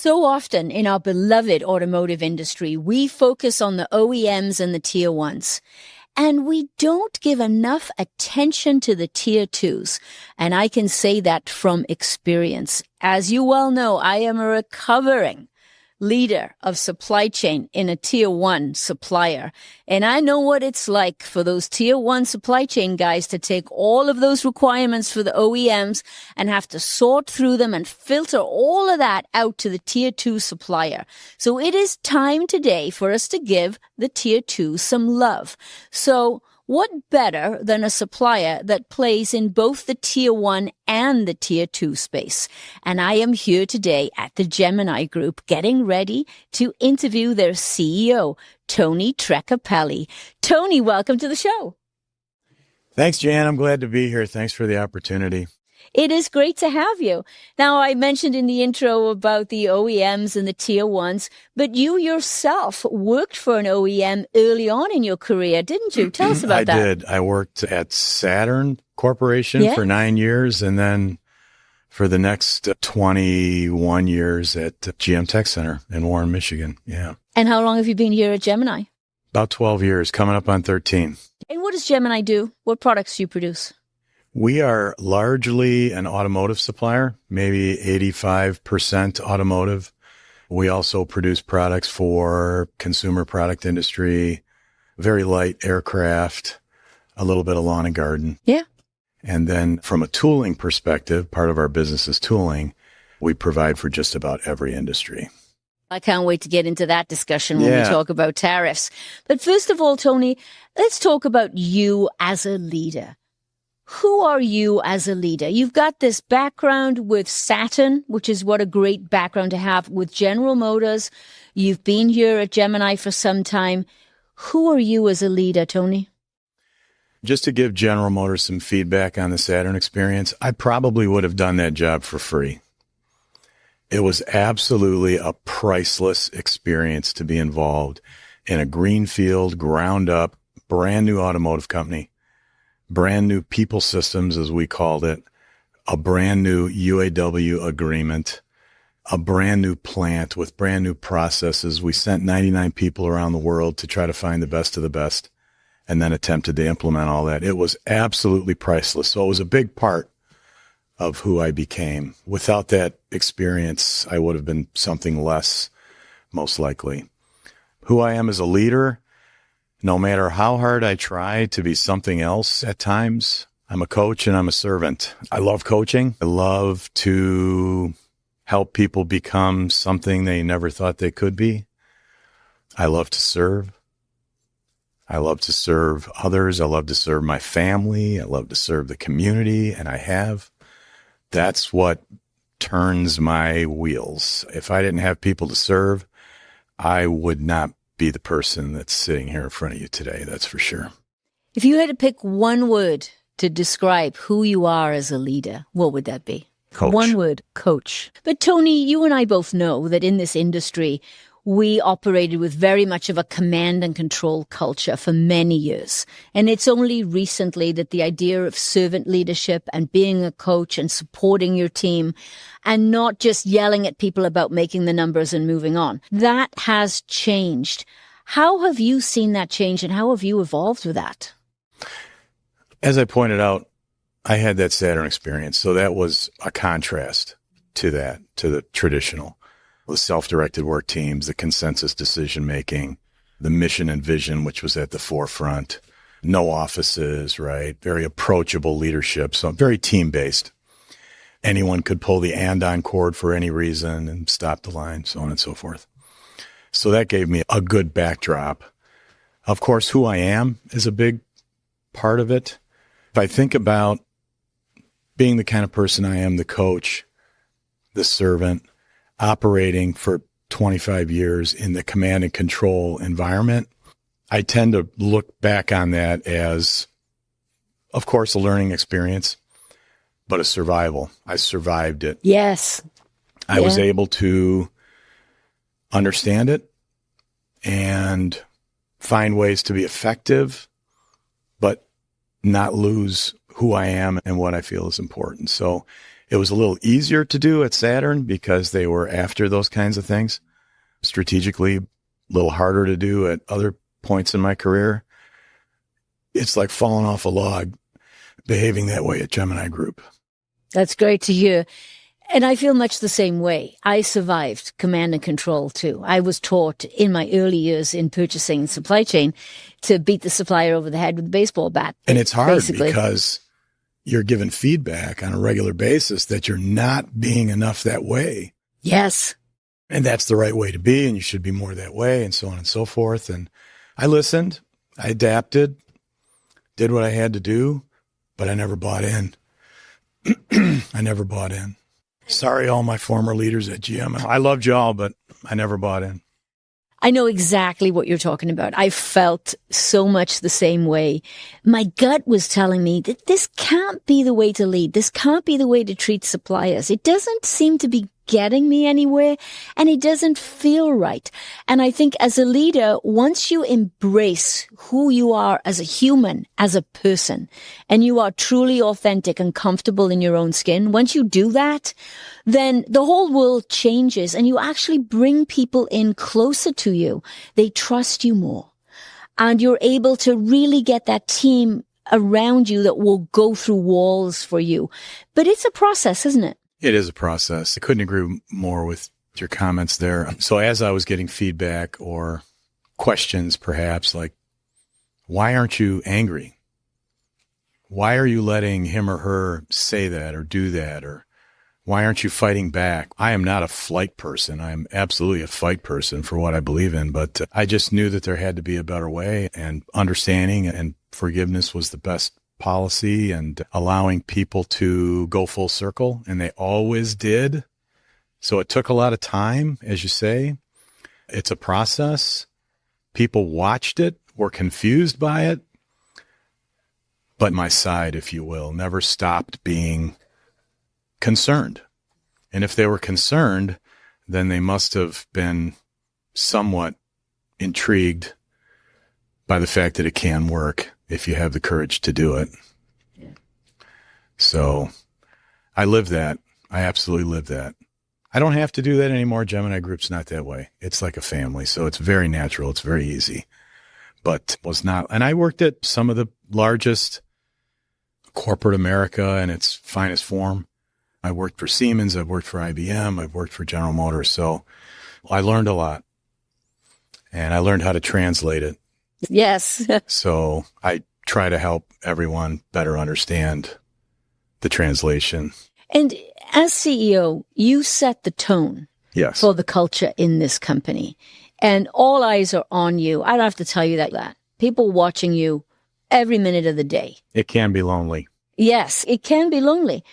So often in our beloved automotive industry, we focus on the OEMs and the tier ones. And we don't give enough attention to the tier twos. And I can say that from experience. As you well know, I am a recovering leader of supply chain in a tier one supplier. And I know what it's like for those tier one supply chain guys to take all of those requirements for the OEMs and have to sort through them and filter all of that out to the tier two supplier. So it is time today for us to give the tier two some love. So what better than a supplier that plays in both the tier one and the tier two space? And I am here today at the Gemini Group getting ready to interview their CEO, Tony Trecapelli. Tony, welcome to the show. Thanks, Jan. I'm glad to be here. Thanks for the opportunity. It is great to have you. Now, I mentioned in the intro about the OEMs and the tier ones, but you yourself worked for an OEM early on in your career, didn't you? Tell us about that. I did. I worked at Saturn Corporation for 9 years, and then for the next 21 years at GM Tech Center in Warren, Michigan. Yeah. And how long have you been here at Gemini? About 12 years, coming up on 13. And what does Gemini do? What products do you produce? We are largely an automotive supplier, maybe 85% automotive. We also produce products for consumer product industry, very light aircraft, a little bit of lawn and garden. Yeah. And then from a tooling perspective, part of our business is tooling. We provide for just about every industry. I can't wait to get into that discussion when we talk about tariffs. But first of all, Tony, let's talk about you as a leader. Who are you as a leader? You've got this background with Saturn, which is what a great background to have, with General Motors. You've been here at Gemini for some time. Who are you as a leader, Tony? Just to give General Motors some feedback on the Saturn experience, I probably would have done that job for free. It was absolutely a priceless experience to be involved in a greenfield, ground up, brand new automotive company. Brand new people systems, as we called it, a brand new UAW agreement, a brand new plant with brand new processes. We sent 99 people around the world to try to find the best of the best and then attempted to implement all that. It was absolutely priceless. So it was a big part of who I became. Without that experience, I would have been something less, most likely. Who I am as a leader, no matter how hard I try to be something else at times, I'm a coach and I'm a servant. I love coaching. I love to help people become something they never thought they could be. I love to serve. I love to serve others. I love to serve my family. I love to serve the community, and I have. That's what turns my wheels. If I didn't have people to serve, I would not be the person that's sitting here in front of you today, that's for sure. If you had to pick one word to describe who you are as a leader, what would that be? Coach. One word, coach. But Tony, you and I both know that in this industry, we operated with very much of a command and control culture for many years. And it's only recently that the idea of servant leadership and being a coach and supporting your team and not just yelling at people about making the numbers and moving on, that has changed. How have you seen that change and how have you evolved with that? As I pointed out, I had that Saturn experience. So that was a contrast to that, to the traditional. The self-directed work teams, the consensus decision-making, the mission and vision, which was at the forefront, no offices, right? Very approachable leadership, so very team-based. Anyone could pull the and-on cord for any reason and stop the line, so on and so forth. So that gave me a good backdrop. Of course, who I am is a big part of it. If I think about being the kind of person I am, the coach, the servant, operating for 25 years in the command and control environment, I tend to look back on that as, of course, a learning experience, but a survival. I survived it. Yes. I was able to understand it and find ways to be effective, but not lose who I am and what I feel is important. So It was a little easier to do at Saturn because they were after those kinds of things. Strategically, a little harder to do at other points in my career. It's like falling off a log, behaving that way at Gemini Group. That's great to hear. And I feel much the same way. I survived command and control too. I was taught in my early years in purchasing and supply chain to beat the supplier over the head with a baseball bat. And it's hard basically, because you're given feedback on a regular basis that you're not being enough that way. Yes. And that's the right way to be, and you should be more that way, and so on and so forth. And I listened, I adapted, did what I had to do, but I never bought in. I never bought in. Sorry, all my former leaders at GM. I loved y'all, but I never bought in. I know exactly what you're talking about. I felt so much the same way. My gut was telling me that this can't be the way to lead. This can't be the way to treat suppliers. It doesn't seem to be getting me anywhere, and it doesn't feel right. And I think as a leader, once you embrace who you are as a human, as a person, and you are truly authentic and comfortable in your own skin, once you do that, then the whole world changes and you actually bring people in closer to you. They trust you more, and you're able to really get that team around you that will go through walls for you. But it's a process, isn't it? It is a process. I couldn't agree more with your comments there. So as I was getting feedback or questions, perhaps like, why aren't you angry? Why are you letting him or her say that or do that? Or why aren't you fighting back? I am not a flight person. I am absolutely a fight person for what I believe in, but I just knew that there had to be a better way, and understanding and forgiveness was the best policy, and allowing people to go full circle, and they always did. So it took a lot of time, as you say. It's a process. People watched it, were confused by it, but my side, if you will, never stopped being concerned. And if they were concerned, then they must have been somewhat intrigued by the fact that it can work if you have the courage to do it. Yeah. So I live that. I absolutely live that. I don't have to do that anymore. Gemini Group's not that way. It's like a family. So it's very natural. It's very easy, but was not. And I worked at some of the largest corporate America in its finest form. I worked for Siemens. I've worked for IBM. I've worked for General Motors. So I learned a lot, and I learned how to translate it. Yes. So I try to help everyone better understand the translation. And as CEO, you set the tone Yes. for the culture in this company. And all eyes are on you. I don't have to tell you that. People watching you every minute of the day. It can be lonely. Yes, it can be lonely.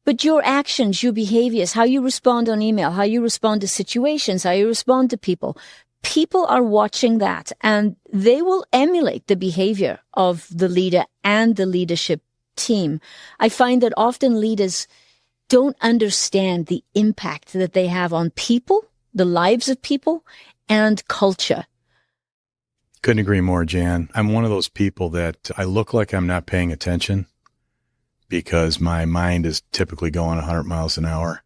But your actions, your behaviors, how you respond on email, how you respond to situations, how you respond to people, people are watching that, and they will emulate the behavior of the leader and the leadership team. I find that often leaders don't understand the impact that they have on people, the lives of people, and culture. Couldn't agree more, Jan. I'm one of those people that I look like I'm not paying attention because my mind is typically going 100 miles an hour,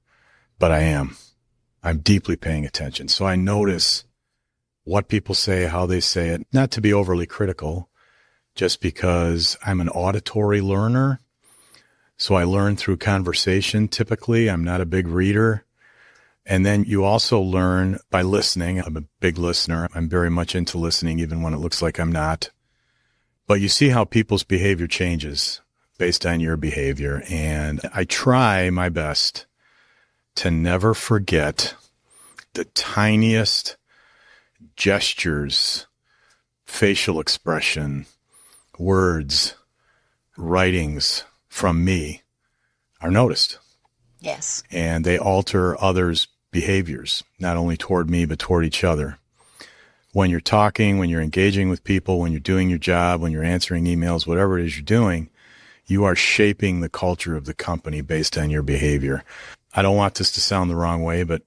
but I am. I'm deeply paying attention. So I notice what people say, how they say it, not to be overly critical, just because I'm an auditory learner. So I learn through conversation typically. I'm not a big reader. And then you also learn by listening. I'm a big listener. I'm very much into listening, even when it looks like I'm not. But you see how people's behavior changes based on your behavior. And I try my best to never forget the tiniest gestures, facial expression, words, writings from me are noticed. Yes. And they alter others' behaviors, not only toward me, but toward each other. When you're talking, when you're engaging with people, when you're doing your job, when you're answering emails, whatever it is you're doing, you are shaping the culture of the company based on your behavior. I don't want this to sound the wrong way, but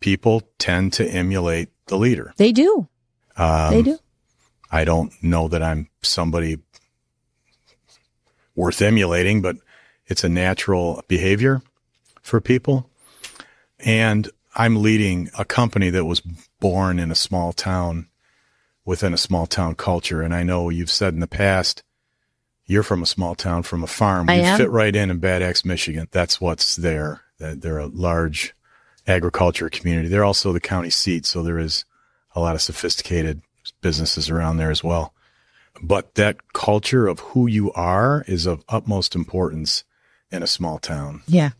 people tend to emulate the leader. They do. They do. I don't know that I'm somebody worth emulating, but it's a natural behavior for people. And I'm leading a company that was born in a small town within a small town culture. And I know you've said in the past, you're from a small town, from a farm. I am. Fit right in Bad Axe, Michigan. That's what's there. They're a large agriculture community. They're also the county seat, so there is a lot of sophisticated businesses around there as well. But that culture of who you are is of utmost importance in a small town. Yeah.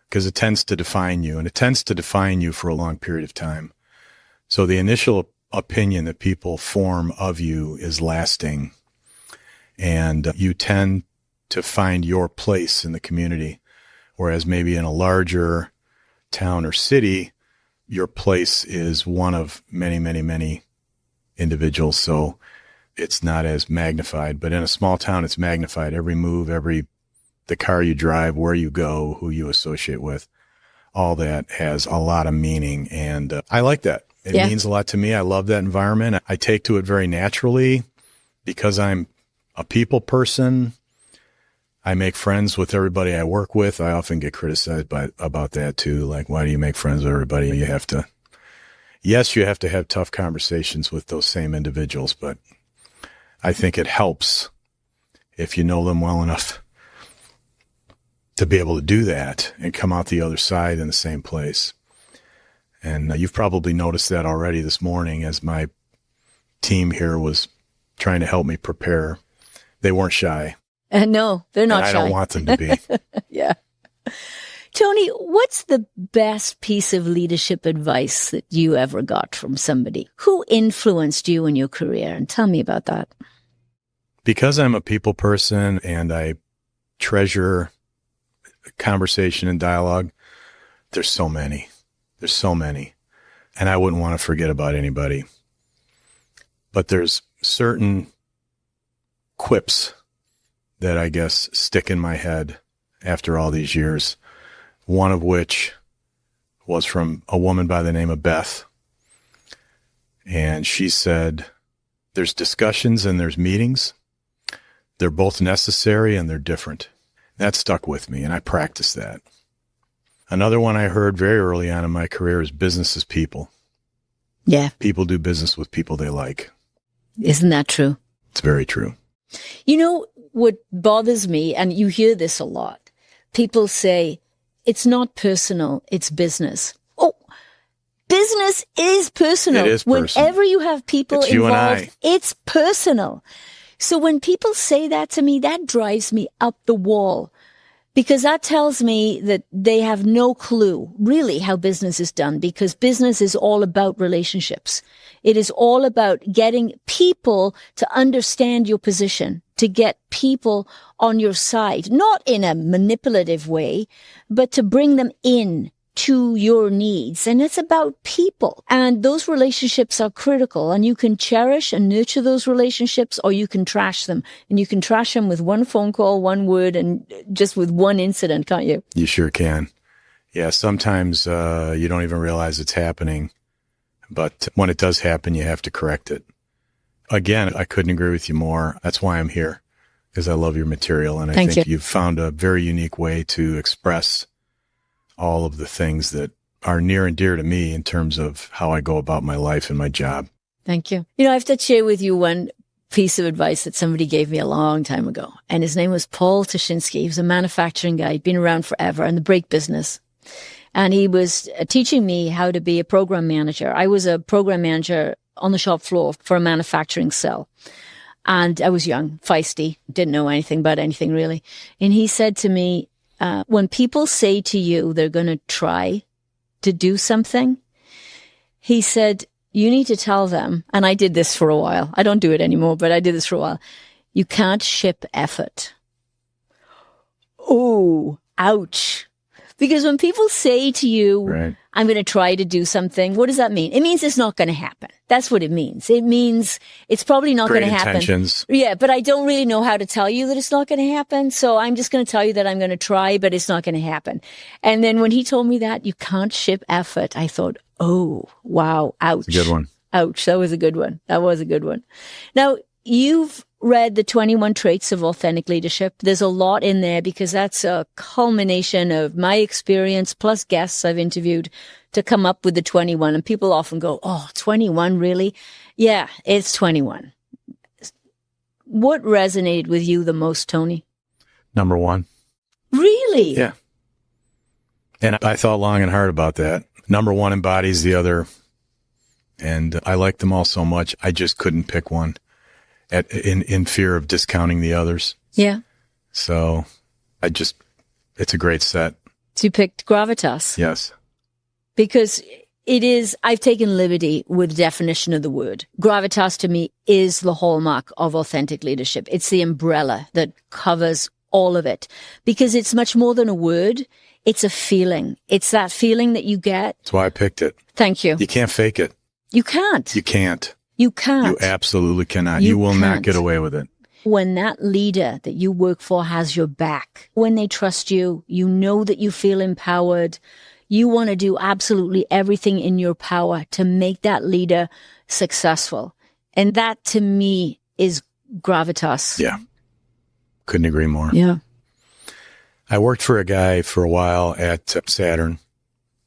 Because it tends to define you, and it tends to define you for a long period of time. So the initial opinion that people form of you is lasting, and you tend to find your place in the community. Whereas maybe in a larger town or city, your place is one of many, many, many individuals. So it's not as magnified. But in a small town, it's magnified. Every move, the car you drive, where you go, who you associate with, all that has a lot of meaning. And I like that. It means a lot to me. I love that environment. I take to it very naturally because I'm a people person. I make friends with everybody I work with. I often get criticized about that too. Like, why do you make friends with everybody? You have to have tough conversations with those same individuals, but I think it helps if you know them well enough to be able to do that and come out the other side in the same place. And you've probably noticed that already this morning as my team here was trying to help me prepare. They weren't shy. No, they're not shy. I don't want them to be. Yeah. Tony, what's the best piece of leadership advice that you ever got from somebody? Who influenced you in your career? And tell me about that. Because I'm a people person and I treasure conversation and dialogue, there's so many. There's so many. And I wouldn't want to forget about anybody. But there's certain quips that I guess stick in my head after all these years. One of which was from a woman by the name of Beth. And she said, there's discussions and there's meetings. They're both necessary and they're different. That stuck with me and I practiced that. Another one I heard very early on in my career is business is people. Yeah. People do business with people they like. Isn't that true? It's very true. You know, what bothers me, and you hear this a lot, people say, it's not personal, it's business. Oh, business is personal. It is personal. Whenever you have people it's involved, it's personal. So when people say that to me, that drives me up the wall. Because that tells me that they have no clue really how business is done, because business is all about relationships. It is all about getting people to understand your position, to get people on your side, not in a manipulative way, but to bring them in to your needs. And it's about people. And those relationships are critical, and you can cherish and nurture those relationships, or you can trash them. And you can trash them with one phone call, one word, and just with one incident, can't you? You sure can. Yeah, sometimes you don't even realize it's happening. But when it does happen, you have to correct it. Again, I couldn't agree with you more. That's why I'm here, because I love your material. And I think you've found a very unique way to express all of the things that are near and dear to me in terms of how I go about my life and my job. Thank you. You know, I have to share with you one piece of advice that somebody gave me a long time ago. And his name was Paul Tashinsky. He was a manufacturing guy. He'd been around forever in the brake business. And he was teaching me how to be a program manager. I was a program manager on the shop floor for a manufacturing cell. And I was young, feisty, didn't know anything about anything really. And he said to me, when people say to you they're going to try to do something, he said, you need to tell them, and I did this for a while. I don't do it anymore, but I did this for a while. You can't ship effort. Oh, ouch. Because when people say to you, right, I'm going to try to do something, what does that mean? It means it's not going to happen. That's what it means. It means it's probably not going to happen. Intentions. Yeah, but I don't really know how to tell you that it's not going to happen. So I'm just going to tell you that I'm going to try, but it's not going to happen. And then when he told me that you can't ship effort, I thought, oh, wow, ouch. That's a good one. Ouch. That was a good one. That was a good one. Now, you've read the 21 Traits of Authentic Leadership. There's a lot in there because that's a culmination of my experience plus guests I've interviewed to come up with the 21. And people often go, oh, 21, really? Yeah, it's 21. What resonated with you the most, Tony? Number one. Really? Yeah. And I thought long and hard about that. Number one embodies the other. And I like them all so much, I just couldn't pick one in fear of discounting the others. Yeah. So it's a great set. So you picked Gravitas. Yes. Because I've taken liberty with the definition of the word. Gravitas to me is the hallmark of authentic leadership. It's the umbrella that covers all of it because it's much more than a word. It's a feeling. It's that feeling that you get. That's why I picked it. Thank you. You can't fake it. You can't. You can't. You can't. You absolutely cannot. You will not get away with it. When that leader that you work for has your back, when they trust you, you know that you feel empowered. You want to do absolutely everything in your power to make that leader successful. And that to me is gravitas. Yeah. Couldn't agree more. Yeah. I worked for a guy for a while at Saturn.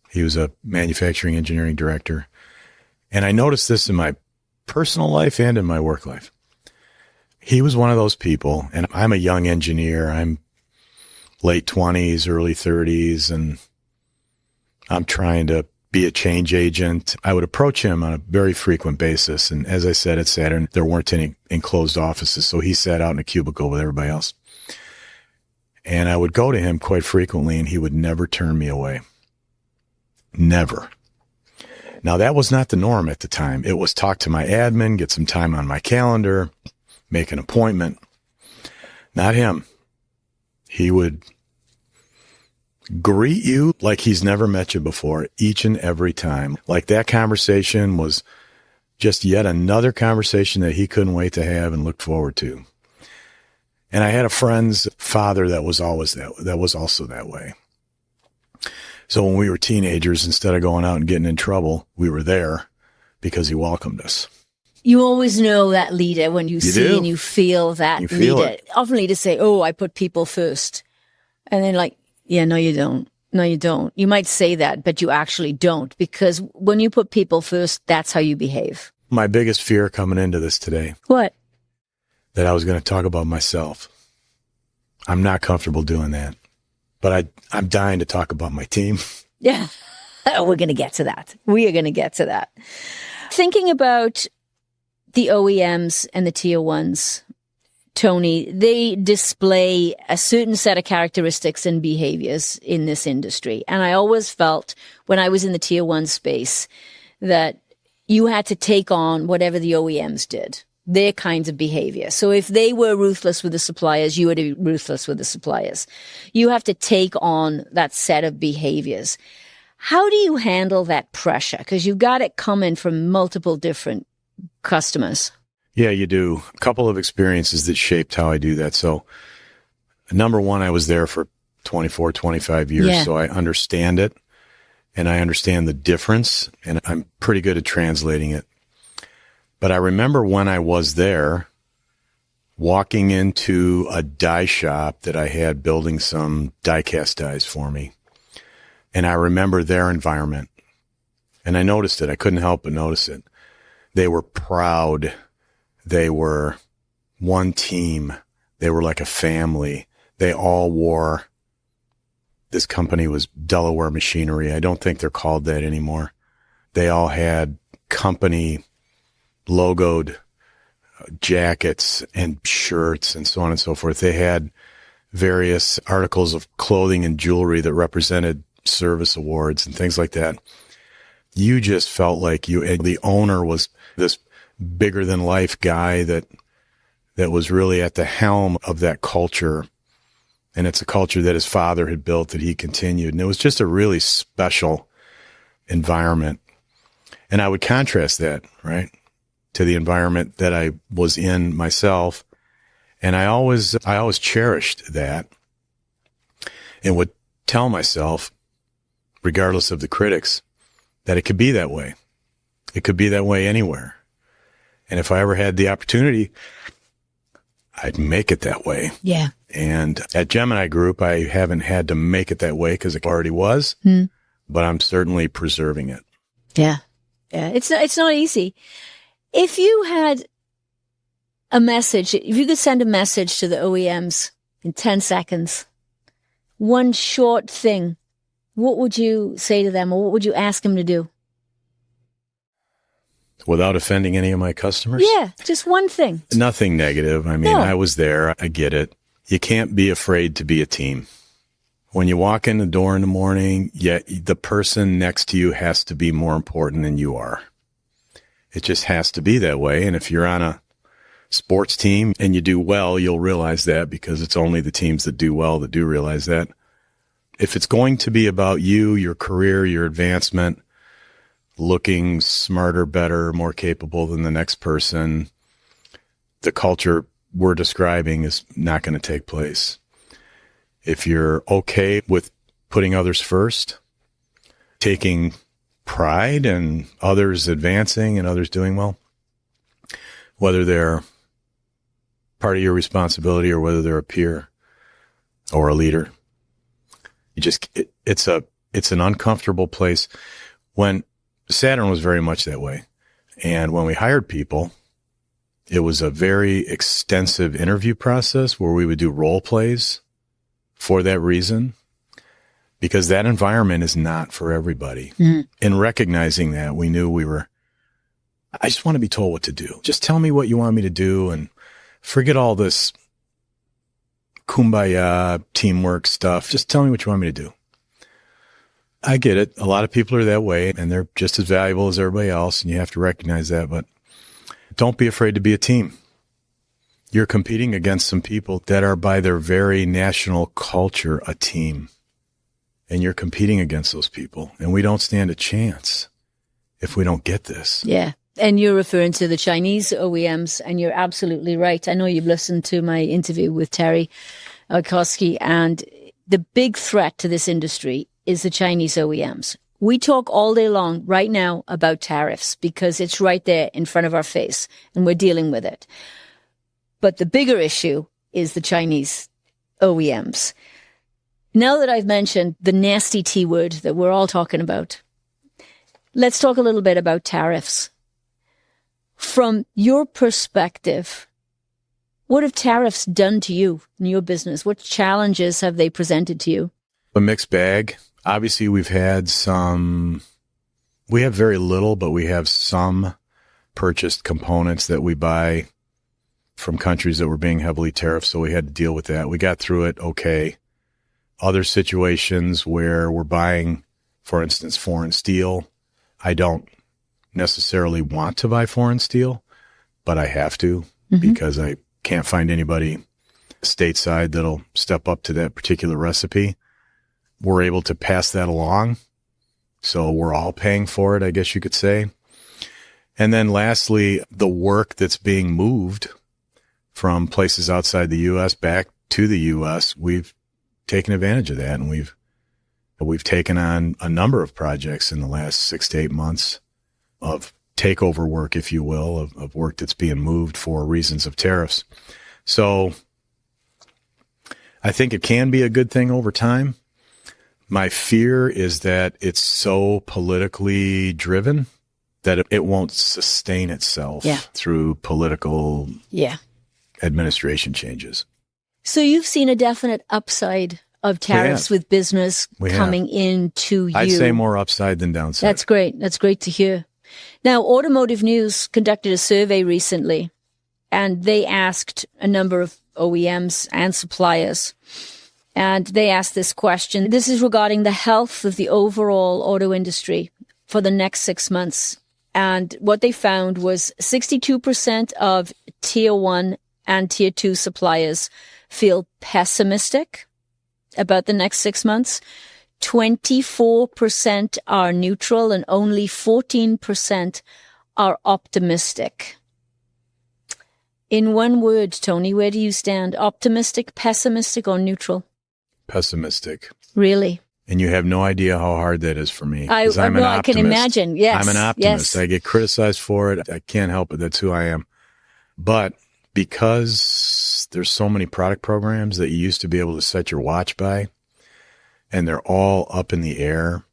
He was a manufacturing engineering director. And I noticed this in my personal life and in my work life. He was one of those people, and I'm a young engineer. I'm late 20s, early 30s, and I'm trying to be a change agent. I would approach him on a very frequent basis. And as I said, at Saturn, there weren't any enclosed offices. So he sat out in a cubicle with everybody else. And I would go to him quite frequently, and he would never turn me away. Never. Now, that was not the norm at the time. It was talk to my admin, get some time on my calendar, make an appointment. Not him. He would greet you like he's never met you before each and every time. Like that conversation was just yet another conversation that he couldn't wait to have and look forward to. And I had a friend's father that was also that way. So when we were teenagers, instead of going out and getting in trouble, we were there because he welcomed us. You always know that leader when you see and you feel that leader. Often leaders say, oh, I put people first. And then like, yeah, no, you don't. No, you don't. You might say that, but you actually don't, because when you put people first, that's how you behave. My biggest fear coming into this today. What? That I was going to talk about myself. I'm not comfortable doing that. But I'm dying to talk about my team. Yeah, we're going to get to that. We are going to get to that. Thinking about the OEMs and the tier ones, Tony, they display a certain set of characteristics and behaviors in this industry. And I always felt when I was in the tier one space that you had to take on whatever the OEMs did. Their kinds of behavior. So if they were ruthless with the suppliers, you were to be ruthless with the suppliers. You have to take on that set of behaviors. How do you handle that pressure? Because you've got it coming from multiple different customers. Yeah, you do. A couple of experiences that shaped how I do that. So number one, I was there for 24, 25 years. So I understand it and I understand the difference and I'm pretty good at translating it. But I remember when I was there, walking into a die shop that I had building some die-cast dies for me. And I remember their environment. And I noticed it. I couldn't help but notice it. They were proud. They were one team. They were like a family. They all wore, this company was Delaware Machinery. I don't think they're called that anymore. They all had company logoed jackets and shirts and so on and so forth. They had various articles of clothing and jewelry that represented service awards and things like that. You just felt like the owner was this bigger than life guy that was really at the helm of that culture. And it's a culture that his father had built that he continued. And it was just a really special environment. And I would contrast that, right, to the environment that I was in myself. And I always cherished that and would tell myself, regardless of the critics, that it could be that way. It could be that way anywhere. And if I ever had the opportunity I'd make it that way. Yeah. And at Gemini Group, I haven't had to make it that way because it already was, but I'm certainly preserving it. Yeah. Yeah. It's not easy. If you had a message, if you could send a message to the OEMs in 10 seconds, one short thing, what would you say to them, or what would you ask them to do? Without offending any of my customers? Yeah, just one thing. Nothing negative. I mean, I was there. I get it. You can't be afraid to be a team. When you walk in the door in the morning, the person next to you has to be more important than you are. It just has to be that way. And if you're on a sports team and you do well, you'll realize that, because it's only the teams that do well that do realize that. If it's going to be about you, your career, your advancement, looking smarter, better, more capable than the next person, the culture we're describing is not going to take place. If you're okay with putting others first, taking pride in others advancing and others doing well, whether they're part of your responsibility or whether they're a peer or a leader, it's an uncomfortable place. When Saturn was very much that way. And when we hired people, it was a very extensive interview process where we would do role plays for that reason, because that environment is not for everybody. In recognizing that, we knew I just want to be told what to do. Just tell me what you want me to do and forget all this kumbaya teamwork stuff. Just tell me what you want me to do. I get it. A lot of people are that way, and they're just as valuable as everybody else, and you have to recognize that. But don't be afraid to be a team. You're competing against some people that are, by their very national culture, a team. And you're competing against those people. And we don't stand a chance if we don't get this. Yeah. And you're referring to the Chinese OEMs, and you're absolutely right. I know you've listened to my interview with Terry Koski, and the big threat to this industry is the Chinese OEMs. We talk all day long right now about tariffs because it's right there in front of our face and we're dealing with it. But the bigger issue is the Chinese OEMs. Now that I've mentioned the nasty T word that we're all talking about, let's talk a little bit about tariffs. From your perspective, what have tariffs done to you in your business? What challenges have they presented to you? A mixed bag. Obviously, we have very little, but we have some purchased components that we buy from countries that were being heavily tariffed, so we had to deal with that. We got through it okay. Other situations where we're buying, for instance, foreign steel, I don't necessarily want to buy foreign steel, but I have to because I can't find anybody stateside that'll step up to that particular recipe. We're able to pass that along. So we're all paying for it, I guess you could say. And then lastly, the work that's being moved from places outside the U.S. back to the U.S., we've taken advantage of that. And we've taken on a number of projects in the last 6 to 8 months of takeover work, if you will, of work that's being moved for reasons of tariffs. So I think it can be a good thing over time. My fear is that it's so politically driven that it won't sustain itself through political administration changes. So you've seen a definite upside of tariffs with business coming into you. I'd say more upside than downside. That's great. That's great to hear. Now, Automotive News conducted a survey recently, and they asked a number of OEMs and suppliers, and they asked this question. This is regarding the health of the overall auto industry for the next 6 months. And what they found was 62% of tier 1 and tier 2 suppliers feel pessimistic about the next 6 months. 24% are neutral and only 14% are optimistic. In one word, Tony, where do you stand? Optimistic, pessimistic, or neutral? Pessimistic. Really? And you have no idea how hard that is for me. I can imagine. Yes. I'm an optimist. Yes. I get criticized for it. I can't help it. That's who I am. But because there's so many product programs that you used to be able to set your watch by, and they're all up in the air.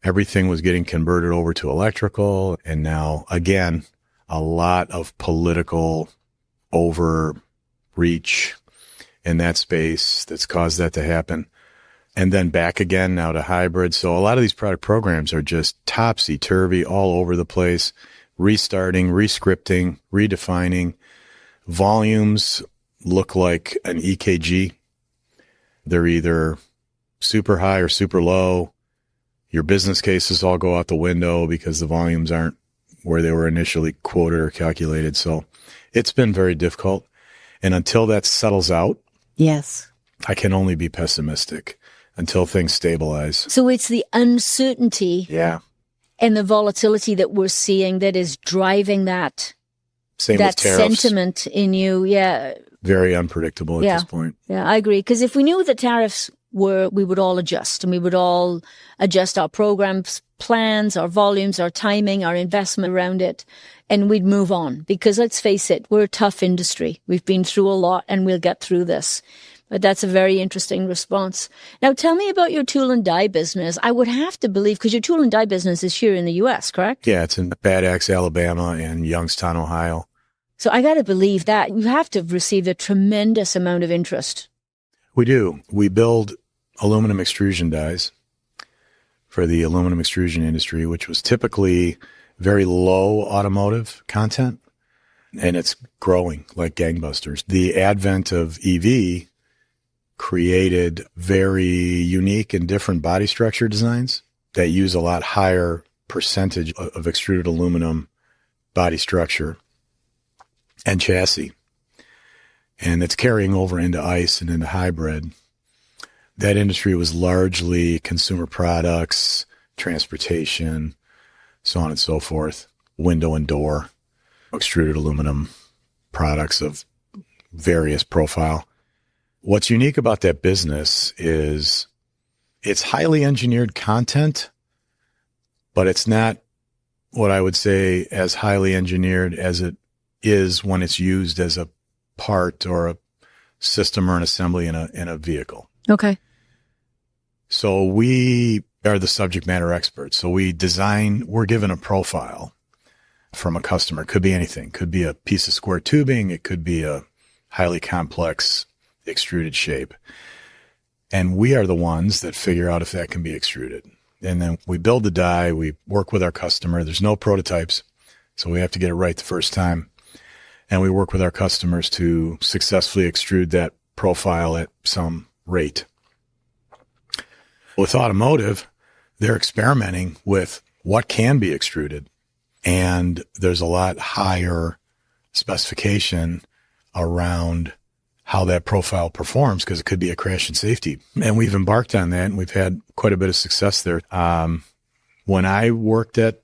Everything was getting converted over to electrical. And now, again, a lot of political overreach in that space that's caused that to happen. And then back again now to hybrid. So a lot of these product programs are just topsy-turvy all over the place, restarting, rescripting, redefining. Volumes look like an EKG. They're either super high or super low. Your business cases all go out the window because the volumes aren't where they were initially quoted or calculated. So it's been very difficult. And until that settles out, yes, I can only be pessimistic until things stabilize. So it's the uncertainty and the volatility that we're seeing that is driving that, Same with tariffs. Sentiment in you. Yeah. Very unpredictable at this point. Yeah, I agree. Because if we knew the tariffs were, we would all adjust, and we would all adjust our programs, plans, our volumes, our timing, our investment around it, and we'd move on. Because let's face it, we're a tough industry. We've been through a lot, and we'll get through this. But that's a very interesting response. Now, tell me about your tool and die business. I would have to believe, because your tool and die business is here in the U.S., correct? Yeah, it's in Bad Axe, Alabama, and Youngstown, Ohio. So I got to believe that you have to have received a tremendous amount of interest. We do. We build aluminum extrusion dies for the aluminum extrusion industry, which was typically very low automotive content, and it's growing like gangbusters. The advent of EV created very unique and different body structure designs that use a lot higher percentage of extruded aluminum body structure and chassis. And it's carrying over into ICE and into hybrid. That industry was largely consumer products, transportation, so on and so forth, window and door, extruded aluminum products of various profile. What's unique about that business is it's highly engineered content, but it's not what I would say as highly engineered as it is when it's used as a part or a system or an assembly in a vehicle. Okay. So we are the subject matter experts. So we're given a profile from a customer. It could be anything. It could be a piece of square tubing. It could be a highly complex extruded shape. And we are the ones that figure out if that can be extruded. And then we build the die. We work with our customer. There's no prototypes, so we have to get it right the first time. And we work with our customers to successfully extrude that profile at some rate. With automotive, they're experimenting with what can be extruded. And there's a lot higher specification around how that profile performs, because it could be a crash and safety. And we've embarked on that, and we've had quite a bit of success there. When I worked at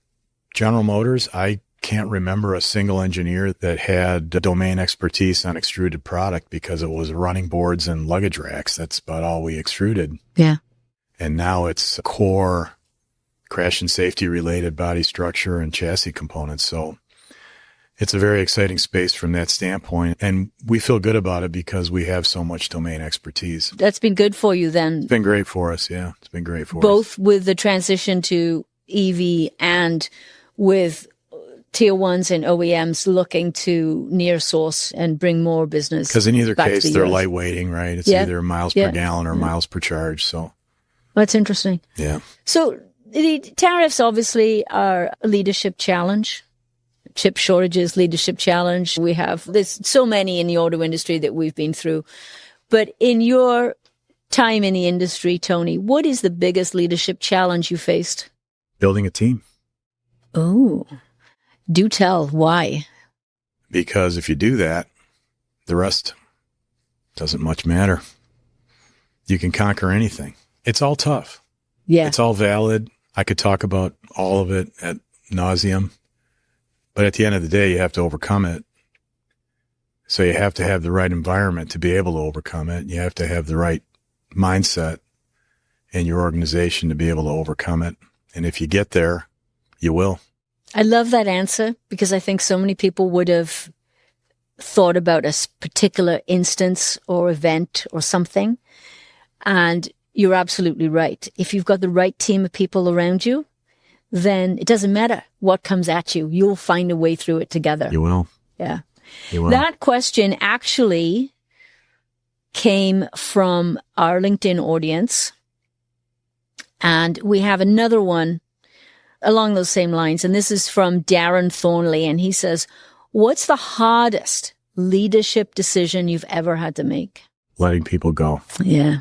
General Motors, I can't remember a single engineer that had domain expertise on extruded product, because it was running boards and luggage racks. That's about all we extruded. Yeah. And now it's core crash and safety related body structure and chassis components. So it's a very exciting space from that standpoint. And we feel good about it because we have so much domain expertise. That's been good for you then. It's been great for us. Yeah. It's been great for us. Both with the transition to EV and with tier ones and OEMs looking to near source and bring more business. Because in either case, they're lightweighting, right? It's either miles per gallon or miles per charge. So that's interesting. Yeah. So the tariffs obviously are a leadership challenge. Chip shortages, leadership challenge. There's so many in the auto industry that we've been through. But in your time in the industry, Tony, what is the biggest leadership challenge you faced? Building a team. Oh, do tell. Why? Because if you do that, the rest doesn't much matter. You can conquer anything. It's all tough. Yeah. It's all valid. I could talk about all of it ad nauseum. But at the end of the day, you have to overcome it. So you have to have the right environment to be able to overcome it. You have to have the right mindset in your organization to be able to overcome it. And if you get there, you will. I love that answer, because I think so many people would have thought about a particular instance or event or something. And you're absolutely right. If you've got the right team of people around you, then it doesn't matter what comes at you. You'll find a way through it together. You will. Yeah. You will. That question actually came from our LinkedIn audience. And we have another one along those same lines. And this is from Darren Thornley. And he says, what's the hardest leadership decision you've ever had to make? Letting people go. Yeah.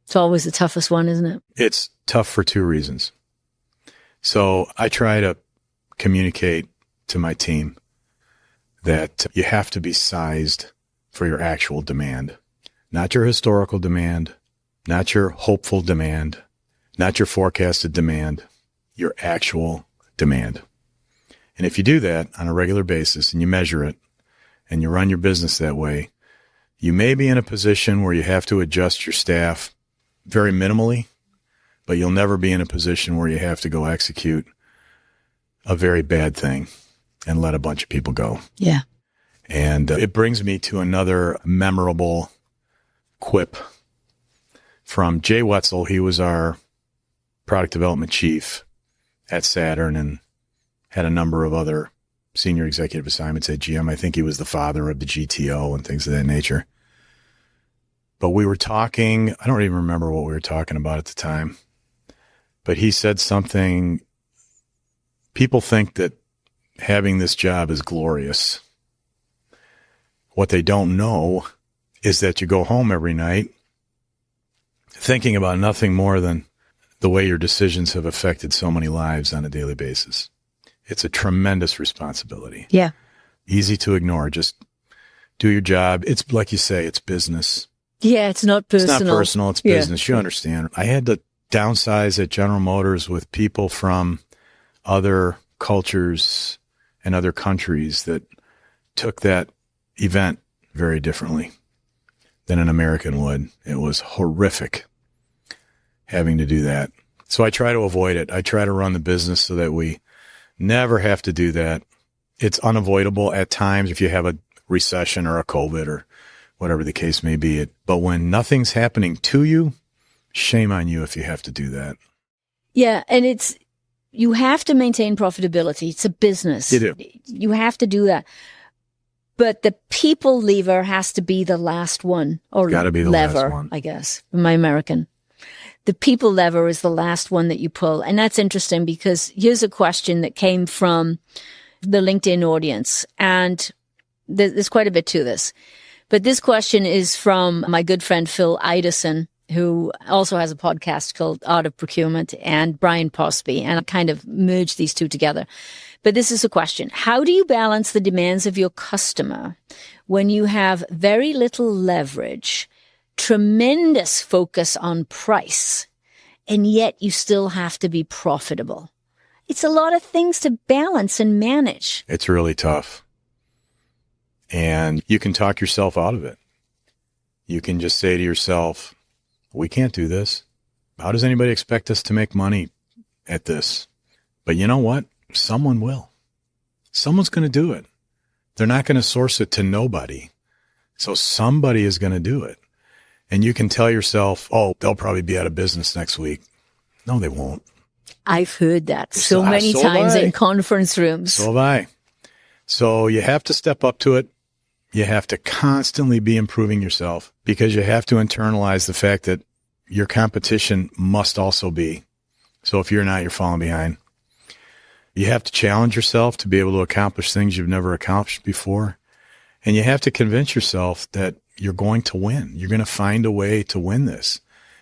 It's always the toughest one, isn't it? It's tough for two reasons. So I try to communicate to my team that you have to be sized for your actual demand, not your historical demand, not your hopeful demand, not your forecasted demand, your actual demand. And if you do that on a regular basis and you measure it and you run your business that way, you may be in a position where you have to adjust your staff very minimally, but you'll never be in a position where you have to go execute a very bad thing and let a bunch of people go. Yeah. And it brings me to another memorable quip from Jay Wetzel. He was our product development chief at Saturn and had a number of other senior executive assignments at GM. I think he was the father of the GTO and things of that nature. But we were talking, I don't even remember what we were talking about at the time, but he said something, people think that having this job is glorious. What they don't know is that you go home every night thinking about nothing more than the way your decisions have affected so many lives on a daily basis. It's a tremendous responsibility. Yeah. Easy to ignore. Just do your job. It's like you say, it's business. Yeah, it's not personal. It's not personal. It's business. You understand. I had to downsize at General Motors with people from other cultures and other countries that took that event very differently than an American would. It was horrific having to do that. So I try to avoid it. I try to run the business so that we never have to do that. It's unavoidable at times if you have a recession or a COVID or whatever the case may be. But when nothing's happening to you, shame on you if you have to do that. Yeah, and you have to maintain profitability. It's a business. You do. You have to do that. But the people lever has to be the last one. Or gotta be the lever, last one. I guess. My American. The people lever is the last one that you pull. And that's interesting because here's a question that came from the LinkedIn audience. And there's quite a bit to this. But this question is from my good friend Phil Idison, who also has a podcast called Art of Procurement, and Brian Posby. And I kind of merged these two together. But this is a question. How do you balance the demands of your customer when you have very little leverage, tremendous focus on price, and yet you still have to be profitable? It's a lot of things to balance and manage. It's really tough. And you can talk yourself out of it. You can just say to yourself, we can't do this. How does anybody expect us to make money at this? But you know what? Someone will. Someone's going to do it. They're not going to source it to nobody. So somebody is going to do it. And you can tell yourself, oh, they'll probably be out of business next week. No, they won't. I've heard that so many times in conference rooms. So have I. So you have to step up to it. You have to constantly be improving yourself because you have to internalize the fact that your competition must also be. So if you're not, you're falling behind. You have to challenge yourself to be able to accomplish things you've never accomplished before. And you have to convince yourself that you're going to win. You're going to find a way to win this.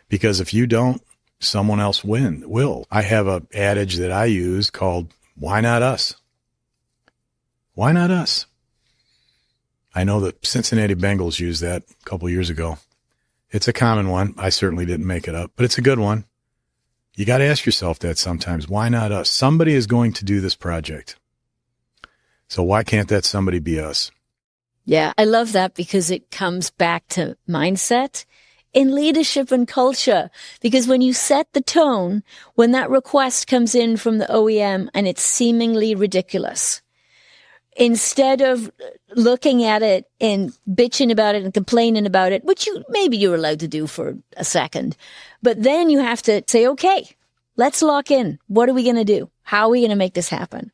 Because if you don't, someone else will. I have an adage that I use called, why not us? Why not us? I know the Cincinnati Bengals used that a couple years ago. It's a common one. I certainly didn't make it up, but it's a good one. You got to ask yourself that sometimes. Why not us? Somebody is going to do this project. So why can't that somebody be us? Yeah, I love that because it comes back to mindset in leadership and culture. Because when you set the tone, when that request comes in from the OEM and it's seemingly ridiculous, instead of looking at it and bitching about it and complaining about it, which maybe you're allowed to do for a second, but then you have to say, okay, let's lock in. What are we going to do? How are we going to make this happen?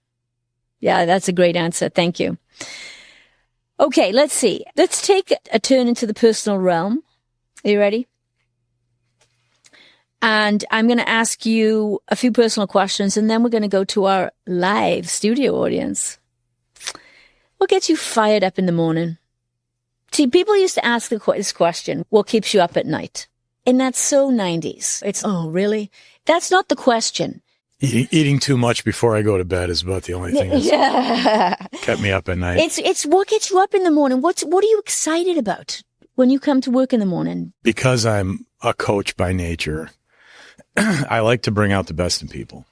Yeah, that's a great answer. Thank you. Okay, let's see. Let's take a turn into the personal realm. Are you ready? And I'm going to ask you a few personal questions, and then we're going to go to our live studio audience. What gets you fired up in the morning? See, people used to ask this question, what keeps you up at night? And that's so 90s. It's, oh, really? That's not the question. Eating too much before I go to bed is about the only thing that's kept me up at night. It's what gets you up in the morning. What are you excited about when you come to work in the morning? Because I'm a coach by nature, I like to bring out the best in people.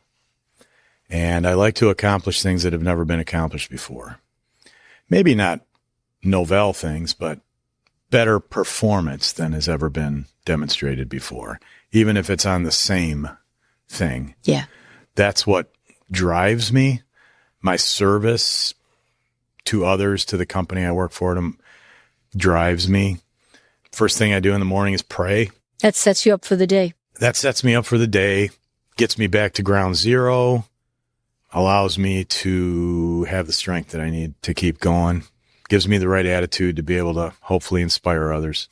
And I like to accomplish things that have never been accomplished before. Maybe not novel things, but better performance than has ever been demonstrated before, even if it's on the same thing. Yeah. That's what drives me. My service to others, to the company I work for, them drives me. First thing I do in the morning is pray. That sets you up for the day. That sets me up for the day, gets me back to ground zero, allows me to have the strength that I need to keep going, gives me the right attitude to be able to hopefully inspire others.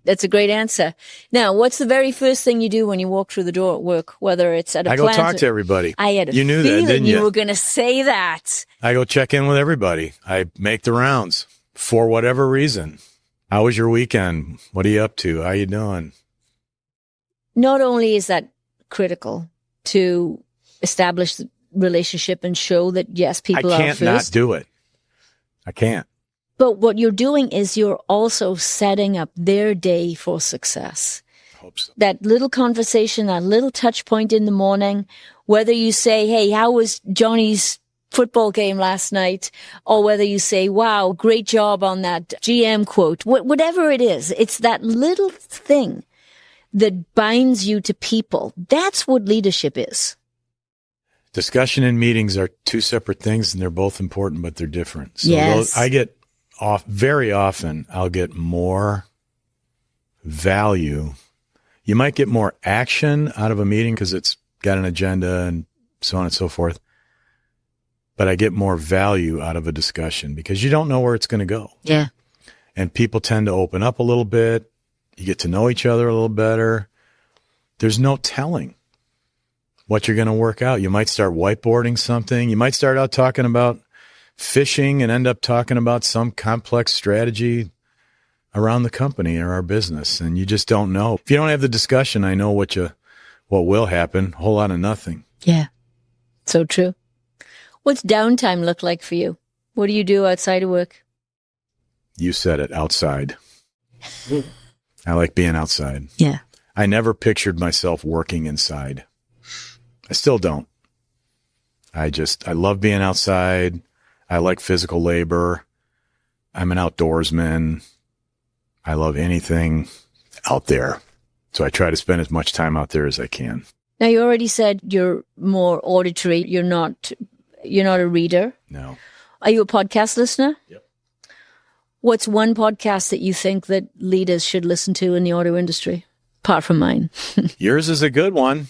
That's a great answer. Now, what's the very first thing you do when you walk through the door at work, whether it's at a plant? I go talk to everybody. I had a you knew feeling that, didn't you were going to say that. I go check in with everybody. I make the rounds for whatever reason. How was your weekend? What are you up to? How you doing? Not only is that critical to establish the relationship and show that, yes, people are first. I can't not do it. I can't. But what you're doing is you're also setting up their day for success. Hope so. That little conversation, that little touch point in the morning, whether you say, hey, how was Johnny's football game last night? Or whether you say, wow, great job on that GM quote. Whatever it is, it's that little thing that binds you to people. That's what leadership is. Discussion and meetings are two separate things, and they're both important, but they're different. So yes. I get very often, I'll get more value. You might get more action out of a meeting because it's got an agenda and so on and so forth. But I get more value out of a discussion because you don't know where it's going to go. Yeah. And people tend to open up a little bit. You get to know each other a little better. There's no telling what you're going to work out. You might start whiteboarding something. You might start out talking about fishing and end up talking about some complex strategy around the company or our business. And you just don't know. If you don't have the discussion, I know what will happen. A whole lot of nothing. Yeah. So true. What's downtime look like for you? What do you do outside of work? You said it, outside. I like being outside. Yeah. I never pictured myself working inside. I still don't. I love being outside. I like physical labor. I'm an outdoorsman. I love anything out there. So I try to spend as much time out there as I can. Now, you already said you're more auditory. You're not a reader. No. Are you a podcast listener? Yep. What's one podcast that you think that leaders should listen to in the auto industry, apart from mine? Yours is a good one.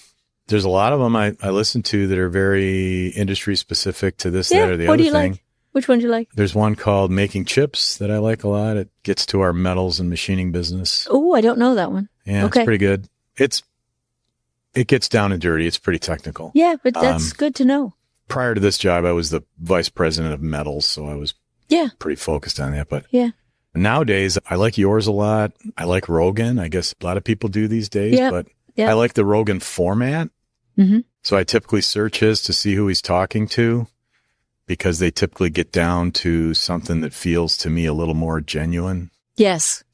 There's a lot of them I listen to that are very industry specific to this, that, or the what other do you thing. Like? Which one do you like? There's one called Making Chips that I like a lot. It gets to our metals and machining business. Oh, I don't know that one. Yeah, okay. It's pretty good. It gets down and dirty. It's pretty technical. Yeah, but that's good to know. Prior to this job, I was the vice president of metals, so I was pretty focused on that. But nowadays, I like yours a lot. I like Rogan. I guess a lot of people do these days, but I like the Rogan format. Mm-hmm. So I typically search his to see who he's talking to, because they typically get down to something that feels to me a little more genuine. Yes.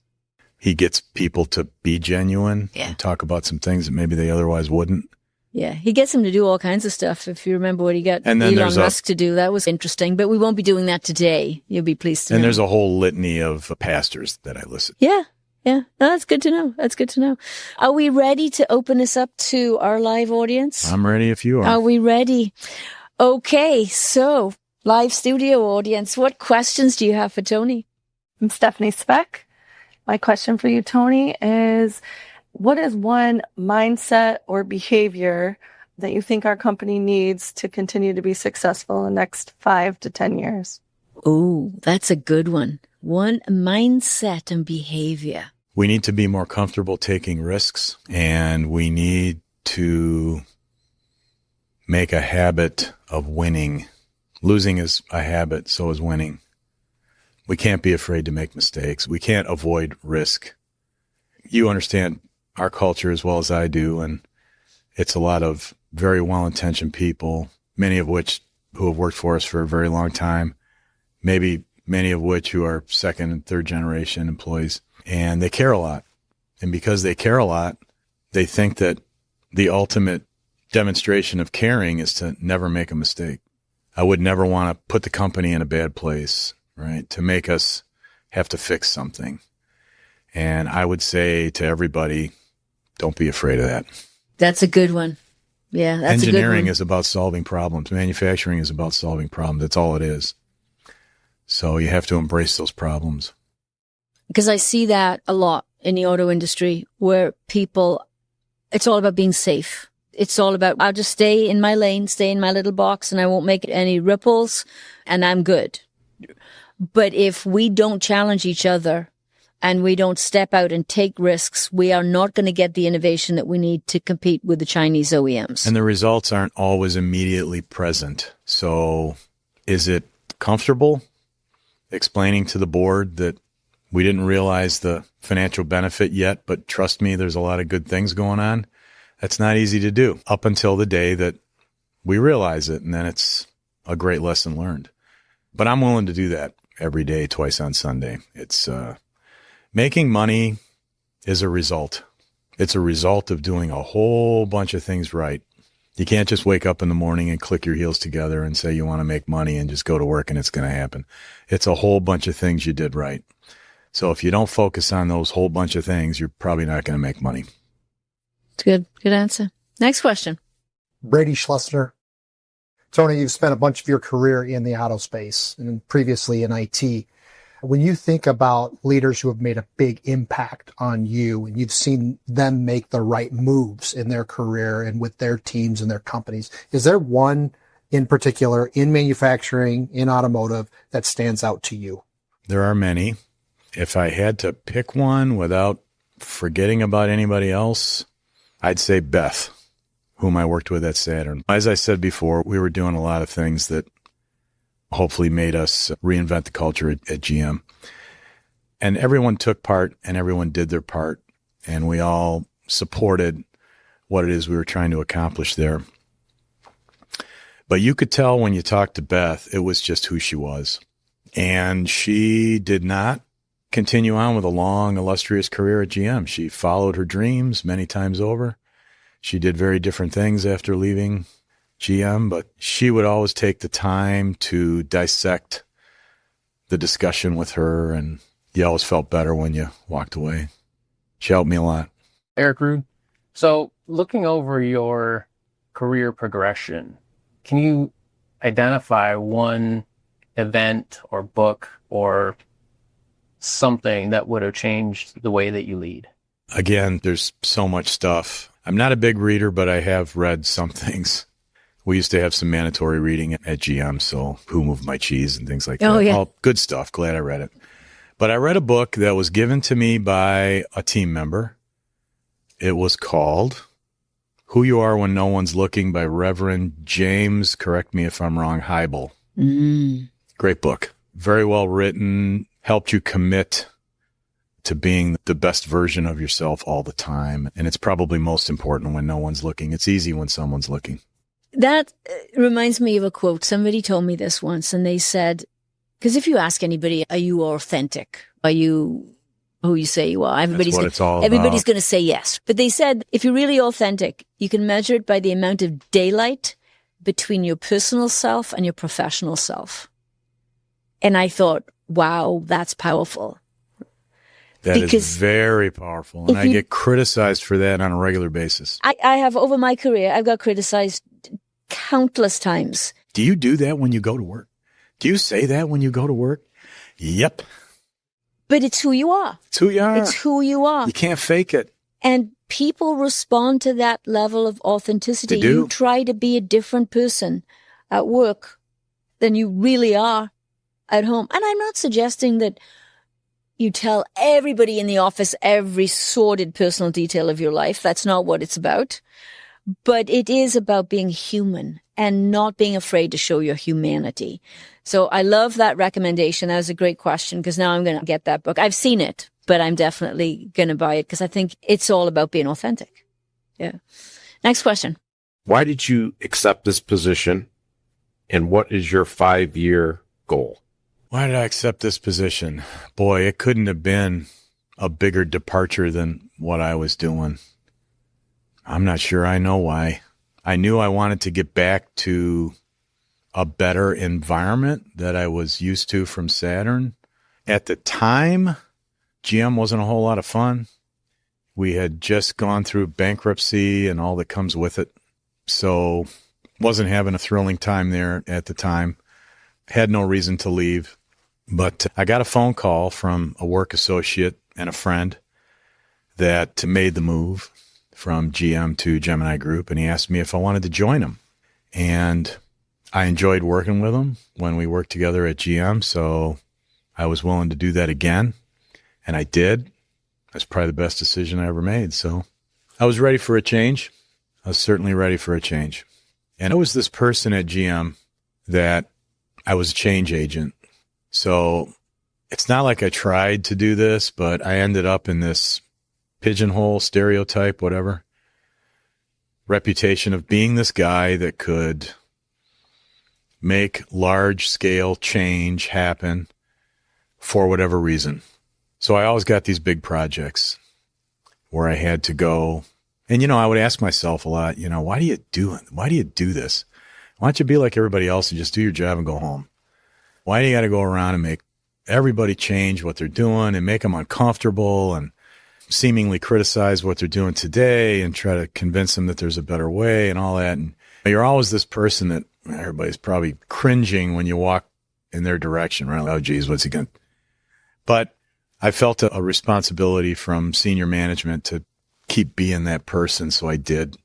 He gets people to be genuine and talk about some things that maybe they otherwise wouldn't. Yeah, he gets him to do all kinds of stuff. If you remember what he got Elon Musk to do, that was interesting. But we won't be doing that today. You'll be pleased to know. And there's a whole litany of pastors that I listen to. Yeah. No, that's good to know. That's good to know. Are we ready to open this up to our live audience? I'm ready if you are. Are we ready? Okay, so live studio audience, what questions do you have for Tony? I'm Stephanie Speck. My question for you, Tony, is what is one mindset or behavior that you think our company needs to continue to be successful in the next 5 to 10 years? Oh, that's a good one. One mindset and behavior. We need to be more comfortable taking risks, and we need to make a habit of winning. Losing is a habit, so is winning. We can't be afraid to make mistakes. We can't avoid risk. You understand our culture as well as I do, and it's a lot of very well-intentioned people, many of which who have worked for us for a very long time, maybe many of which who are second and third generation employees, and they care a lot. And because they care a lot, they think that the ultimate demonstration of caring is to never make a mistake. I would never want to put the company in a bad place, right? To make us have to fix something. And I would say to everybody, don't be afraid of that. That's a good one. Yeah, that's a good one. Engineering is about solving problems. Manufacturing is about solving problems. That's all it is. So you have to embrace those problems. Because I see that a lot in the auto industry where people, it's all about being safe. It's all about, I'll just stay in my lane, stay in my little box, and I won't make any ripples, and I'm good. But if we don't challenge each other and we don't step out and take risks, we are not going to get the innovation that we need to compete with the Chinese OEMs. And the results aren't always immediately present. So is it comfortable explaining to the board that we didn't realize the financial benefit yet, but trust me, there's a lot of good things going on? That's not easy to do up until the day that we realize it, and then it's a great lesson learned. But I'm willing to do that every day, twice on Sunday. It's making money is a result. It's a result of doing a whole bunch of things right. You can't just wake up in the morning and click your heels together and say you want to make money and just go to work and it's going to happen. It's a whole bunch of things you did right. So if you don't focus on those whole bunch of things, you're probably not going to make money. Good answer. Next question. Brady Schlesner. Tony, you've spent a bunch of your career in the auto space and previously in IT. When you think about leaders who have made a big impact on you and you've seen them make the right moves in their career and with their teams and their companies, is there one in particular in manufacturing, in automotive, that stands out to you? There are many. If I had to pick one without forgetting about anybody else, I'd say Beth, whom I worked with at Saturn. As I said before, we were doing a lot of things that hopefully made us reinvent the culture at GM. And everyone took part and everyone did their part. And we all supported what it is we were trying to accomplish there. But you could tell when you talked to Beth, it was just who she was. And she did not continue on with a long, illustrious career at GM. She followed her dreams many times over. She did very different things after leaving GM, but she would always take the time to dissect the discussion with her, and you always felt better when you walked away. She helped me a lot. Eric Rude. So looking over your career progression, can you identify one event or book or something that would have changed the way that you lead? Again, there's so much stuff. I'm not a big reader, but I have read some things. We used to have some mandatory reading at GM, so Who Moved My Cheese and things like that. Yeah. All good stuff. Glad I read it. But I read a book that was given to me by a team member. It was called Who You Are When No One's Looking by Reverend James, correct me if I'm wrong, Heibel. Great book. Very well written. Helped you commit to being the best version of yourself all the time. And it's probably most important when no one's looking. It's easy when someone's looking. That reminds me of a quote. Somebody told me this once, and they said, because if you ask anybody, are you authentic? Are you who you say you are? Everybody's going to say yes. But they said, if you're really authentic, you can measure it by the amount of daylight between your personal self and your professional self. And I thought, wow, that's powerful. That is very powerful. And I get criticized for that on a regular basis. I have, over my career, I've got criticized countless times. Do you do that when you go to work? Do you say that when you go to work? Yep. But it's who you are. It's who you are. It's who you are. You can't fake it. And people respond to that level of authenticity. They do. You try to be a different person at work than you really are at home. And I'm not suggesting that you tell everybody in the office every sordid personal detail of your life. That's not what it's about. But it is about being human and not being afraid to show your humanity. So I love that recommendation. That was a great question, because now I'm going to get that book. I've seen it, but I'm definitely going to buy it because I think it's all about being authentic. Yeah. Next question. Why did you accept this position, and what is your 5-year goal? Why did I accept this position? Boy, it couldn't have been a bigger departure than what I was doing. I'm not sure I know why. I knew I wanted to get back to a better environment that I was used to from Saturn. At the time, GM wasn't a whole lot of fun. We had just gone through bankruptcy and all that comes with it. So wasn't having a thrilling time there at the time. Had no reason to leave. But I got a phone call from a work associate and a friend that made the move from GM to Gemini Group, and he asked me if I wanted to join him. And I enjoyed working with him when we worked together at GM, so I was willing to do that again, and I did. That's probably the best decision I ever made. So I was ready for a change. I was certainly ready for a change. And I was this person at GM that I was a change agent. So it's not like I tried to do this, but I ended up in this pigeonhole, stereotype, whatever, reputation of being this guy that could make large-scale change happen for whatever reason. So I always got these big projects where I had to go. And, I would ask myself a lot, why do you do this? Why don't you be like everybody else and just do your job and go home? Why do you got to go around and make everybody change what they're doing and make them uncomfortable and seemingly criticize what they're doing today and try to convince them that there's a better way and all that? And you're always this person that everybody's probably cringing when you walk in their direction, right? Oh, geez, what's he going to? But I felt a responsibility from senior management to keep being that person, so I did.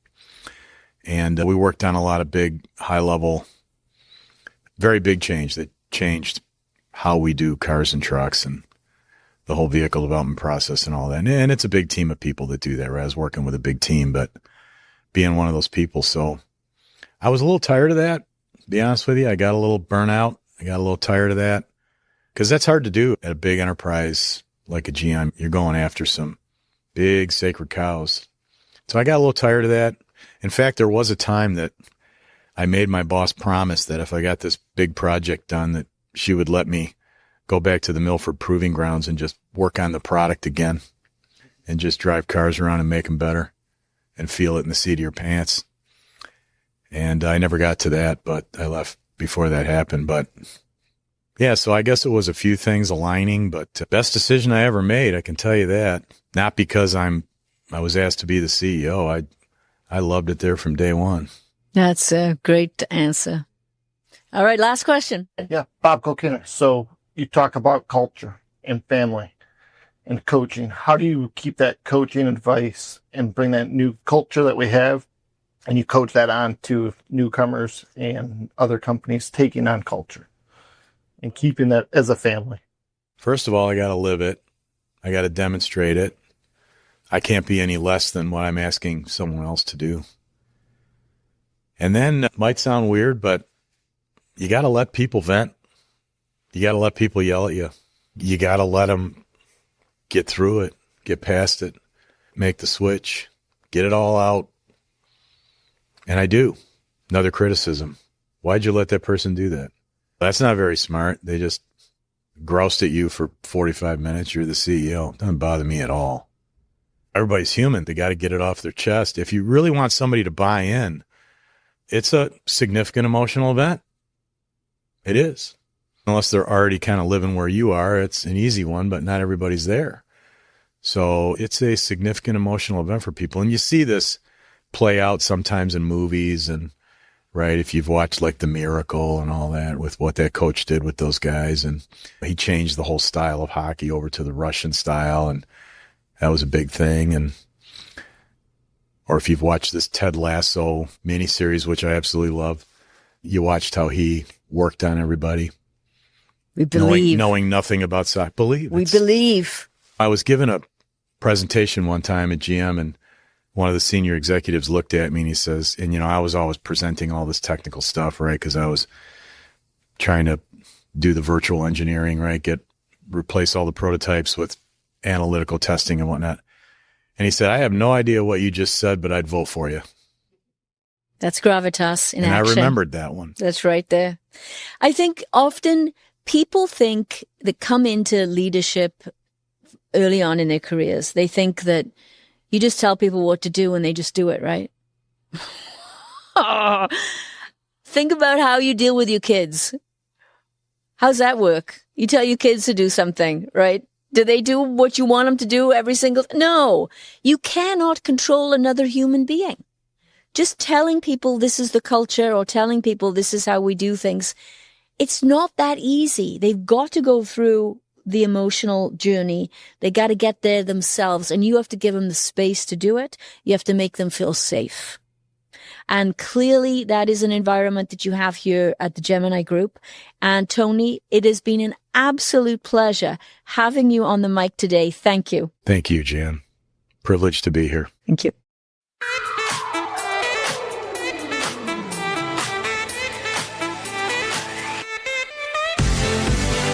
And we worked on a lot of big, high-level, very big change that changed how we do cars and trucks and the whole vehicle development process and all that. And it's a big team of people that do that, right? I was working with a big team, but being one of those people. So I was a little tired of that, to be honest with you. I got a little burnout. I got a little tired of that because that's hard to do at a big enterprise like a GM. You're going after some big sacred cows. So I got a little tired of that. In fact, there was a time that I made my boss promise that if I got this big project done, that she would let me go back to the Milford Proving Grounds and just work on the product again and just drive cars around and make them better and feel it in the seat of your pants. And I never got to that, but I left before that happened. But yeah, so I guess it was a few things aligning, but best decision I ever made, I can tell you that. Not because I was asked to be the CEO. I loved it there from day one. That's a great answer. All right, last question. Yeah, Bob Kilkinner. So you talk about culture and family and coaching. How do you keep that coaching advice and bring that new culture that we have, and you coach that on to newcomers and other companies taking on culture and keeping that as a family? First of all, I got to live it. I got to demonstrate it. I can't be any less than what I'm asking someone else to do. And then it might sound weird, but you got to let people vent. You got to let people yell at you. You got to let them get through it, get past it, make the switch, get it all out. And I do. Another criticism. Why'd you let that person do that? That's not very smart. They just groused at you for 45 minutes. You're the CEO. It doesn't bother me at all. Everybody's human. They got to get it off their chest. If you really want somebody to buy in, it's a significant emotional event. It is. Unless they're already kind of living where you are, it's an easy one, but not everybody's there. So it's a significant emotional event for people. And you see this play out sometimes in movies and right? If you've watched like The Miracle and all that with what that coach did with those guys, and he changed the whole style of hockey over to the Russian style, and that was a big thing. And or if you've watched this Ted Lasso miniseries, which I absolutely love, you watched how he worked on everybody. We believe. Knowing nothing about soccer. We believe. I was given a presentation one time at GM, and one of the senior executives looked at me and he says, and I was always presenting all this technical stuff, right? Because I was trying to do the virtual engineering, right? Replace all the prototypes with analytical testing and whatnot. And he said, I have no idea what you just said, but I'd vote for you. That's gravitas in action. And I remembered that one. That's right there. I think often people think that come into leadership early on in their careers, they think that you just tell people what to do and they just do it, right? Think about how you deal with your kids. How's that work? You tell your kids to do something, right? Do they do what you want them to do every single? No, you cannot control another human being. Just telling people this is the culture or telling people this is how we do things, it's not that easy. They've got to go through the emotional journey. They got to get there themselves, and you have to give them the space to do it. You have to make them feel safe. And clearly that is an environment that you have here at the Gemini Group. And Tony, it has been an absolute pleasure having you on the mic today. Thank you. Thank you, Jan. Privileged to be here. Thank you.